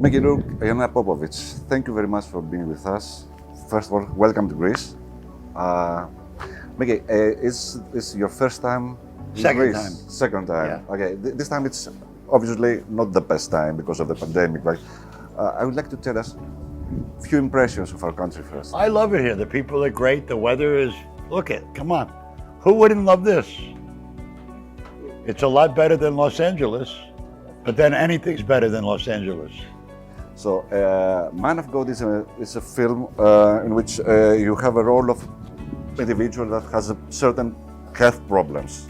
Μίκι Ρουρκ, thank you very much for being with us. First of all, welcome to Greece. Miki, is this your first time in Second Greece? time. Second time. Yeah. Okay, this time it's obviously not the best time because of the pandemic, but I would like to tell us a few impressions of our country first. I love it here. The people are great. The weather is, come on. Who wouldn't love this? It's a lot better than Los Angeles, but then anything's better than Los Angeles. So, Man of God is a film in which you have a role of individual that has a certain health problems.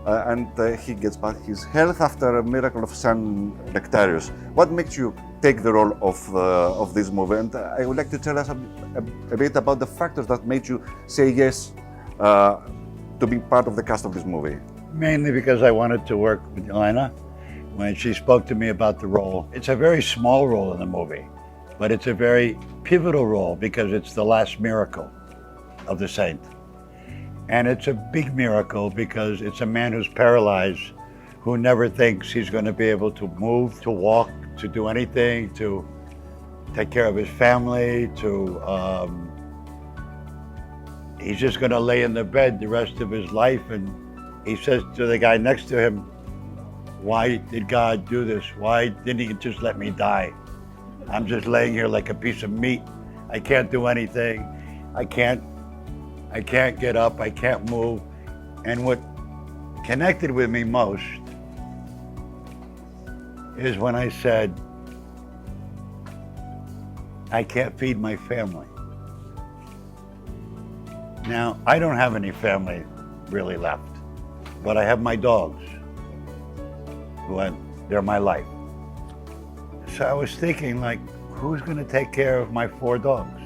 And he gets back his health after a miracle of Saint Nectarius. What makes you take the role of this movie? And I would like to tell us a bit about the factors that made you say yes to be part of the cast of this movie. Mainly because I wanted to work with Elena when she spoke to me about the role. It's a very small role in the movie, but it's a very pivotal role because it's the last miracle of the saint. And it's a big miracle because it's a man who's paralyzed, who never thinks he's going to be able to move, to walk, to do anything, to take care of his family, he's just going to lay in the bed the rest of his life. And he says to the guy next to him, "Why did God do this? Why didn't he just let me die? I'm just laying here like a piece of meat. I can't do anything. I can't get up. I can't move." And what connected with me most is when I said, "I can't feed my family." Now, I don't have any family really left, but I have my dogs. They're my life. So I was thinking, like, who's going to take care of my 4 dogs?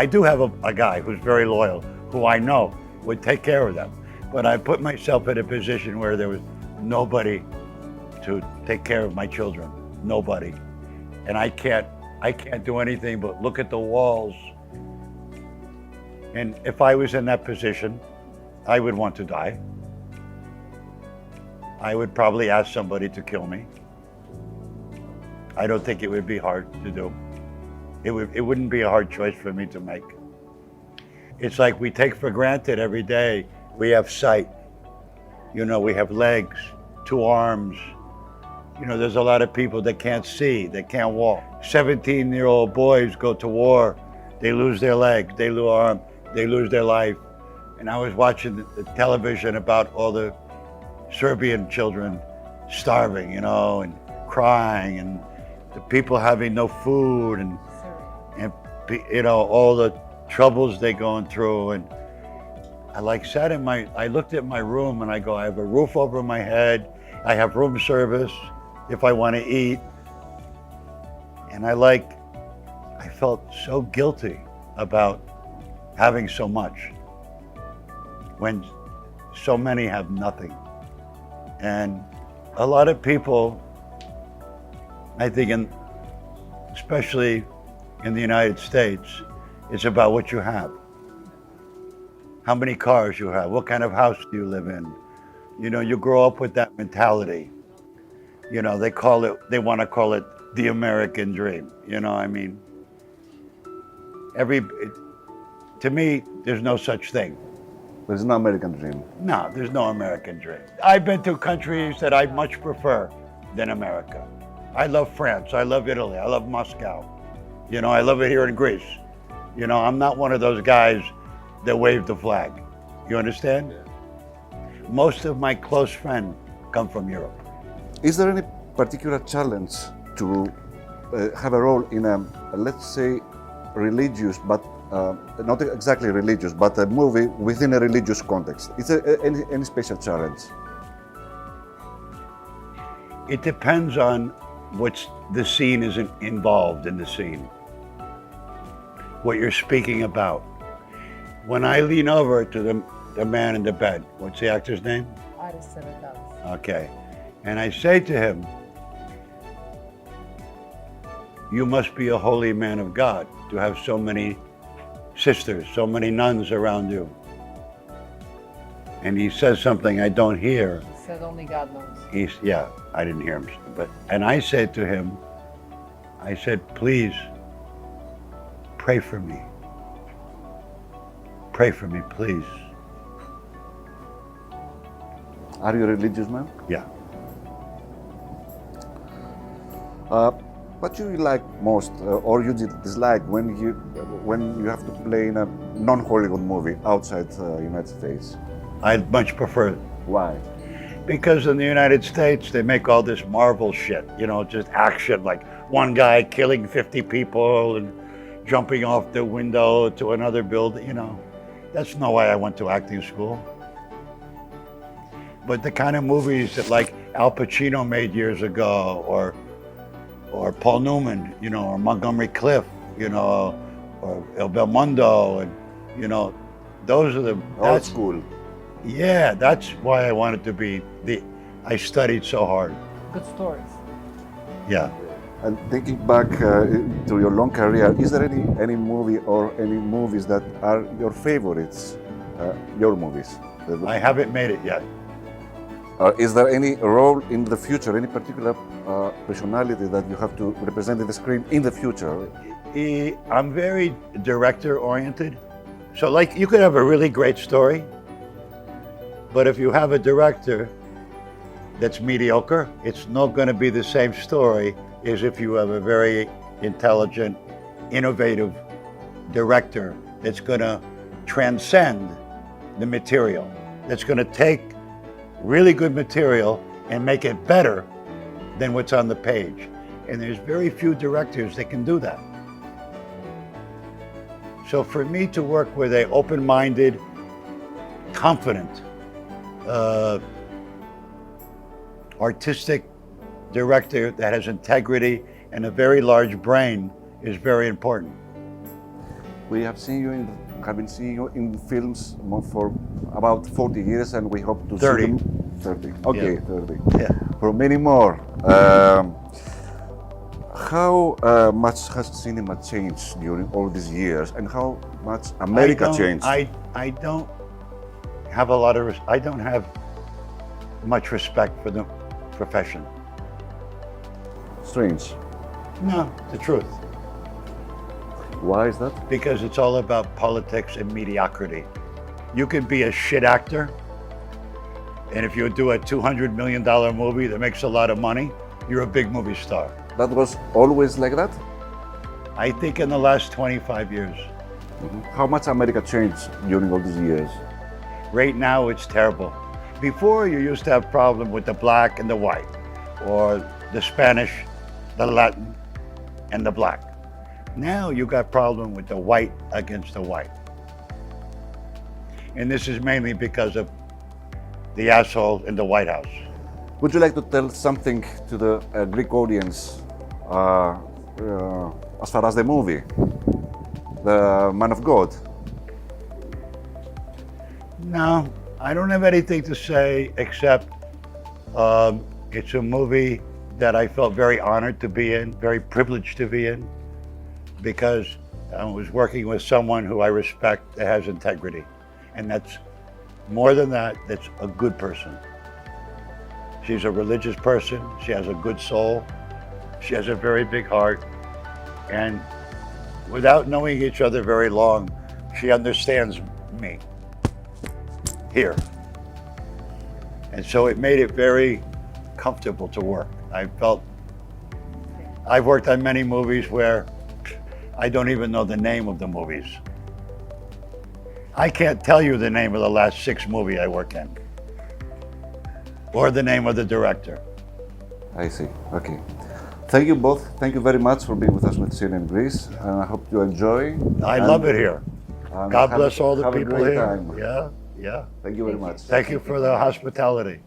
I do have a guy who's very loyal, who I know would take care of them. But I put myself in a position where there was nobody to take care of my children. Nobody. And I can't do anything but look at the walls. And if I was in that position, I would want to die. I would probably ask somebody to kill me. I don't think it would be hard to do. It wouldn't be a hard choice for me to make. It's like we take for granted every day. We have sight. You know, we have legs, 2 arms. You know, there's a lot of people that can't see, that can't walk. 17-year-old boys go to war. They lose their leg, they lose arm, they lose their life. And I was watching the television about all the Serbian children starving, you know, and crying, and the people having no food, and you know, all the troubles they're going through. And I looked at my room and I go, I have a roof over my head, I have room service if I want to eat. And I felt so guilty about having so much when so many have nothing. And a lot of people, I think, especially in the United States, it's about what you have. How many cars you have, what kind of house do you live in? You know, you grow up with that mentality. You know, they want to call it the American dream. You know, I mean, to me, there's no such thing. There's no American dream. No, there's no American dream. I've been to countries that I much prefer than America. I love France, I love Italy, I love Moscow. You know, I love it here in Greece. You know, I'm not one of those guys that wave the flag. You understand? Yeah. Most of my close friends come from Europe. Is there any particular challenge to have a role in a, let's say, religious, but not exactly religious, but a movie within a religious context? Is there any special challenge? It depends on what's the scene is involved in the scene, what you're speaking about. When I lean over to the man in the bed, what's the actor's name? Okay. And I say to him, "You must be a holy man of God to have so many sisters, so many nuns around you." And he says something I don't hear. He said only God knows. I didn't hear him. And I said to him, I said, please, pray for me. Pray for me, please. Are you a religious man? Yeah. What do you like most, or you dislike when you have to play in a non-Hollywood movie outside United States? I'd much prefer it. Why? Because in the United States, they make all this Marvel shit, you know, just action, like one guy killing 50 people and jumping off the window to another building, you know. That's not why I went to acting school. But the kind of movies that like Al Pacino made years ago, or Paul Newman, you know, or Montgomery Clift, you know, or El Belmondo, and, you know, those are the... Old school. Yeah, that's why I wanted to be I studied so hard. Good stories. Yeah. And thinking back to your long career, is there any movie or any movies that are your favorites, your movies? I haven't made it yet. Is there any role in the future, any particular personality that you have to represent in the screen in the future? I'm very director-oriented. So like, you could have a really great story, but if you have a director that's mediocre, it's not going to be the same story as if you have a very intelligent, innovative director that's going to transcend the material, that's going to take really good material and make it better than what's on the page. And there's very few directors that can do that. So for me to work with an open-minded, confident, artistic director that has integrity and a very large brain is very important. We have been seeing you in films for about 40 years, and we hope to 30. see them 30. Okay, Yeah. 30. Yeah. For many more. How much has cinema changed during all these years, and how much America changed? I don't have I don't have much respect for the profession. Strange. No, the truth. Why is that? Because it's all about politics and mediocrity. You can be a shit actor, and if you do a $200 million movie that makes a lot of money, you're a big movie star. That was always like that? I think in the last 25 years. How much America changed during all these years? Right now, it's terrible. Before, you used to have problem with the black and the white, or the Spanish, the Latin, and the black. Now you got problem with the white against the white. And this is mainly because of the asshole in the White House. Would you like to tell something to the Greek audience as far as the movie, The Man of God? No, I don't have anything to say except it's a movie that I felt very honored to be in, very privileged to be in, because I was working with someone who I respect that has integrity. And that's more than that, that's a good person. She's a religious person, she has a good soul, she has a very big heart, and without knowing each other very long, she understands me here. And so it made it very comfortable to work. I've worked on many movies where I don't even know the name of the movies. I can't tell you the name of the last 6 movies I work in, or the name of the director. I see, okay. Thank you both. Thank you very much for being with us with Syria in Greece, and I hope you enjoy. I love it here. God bless all the have a people great here. time. Yeah. Thank you very much. Thank you for the hospitality.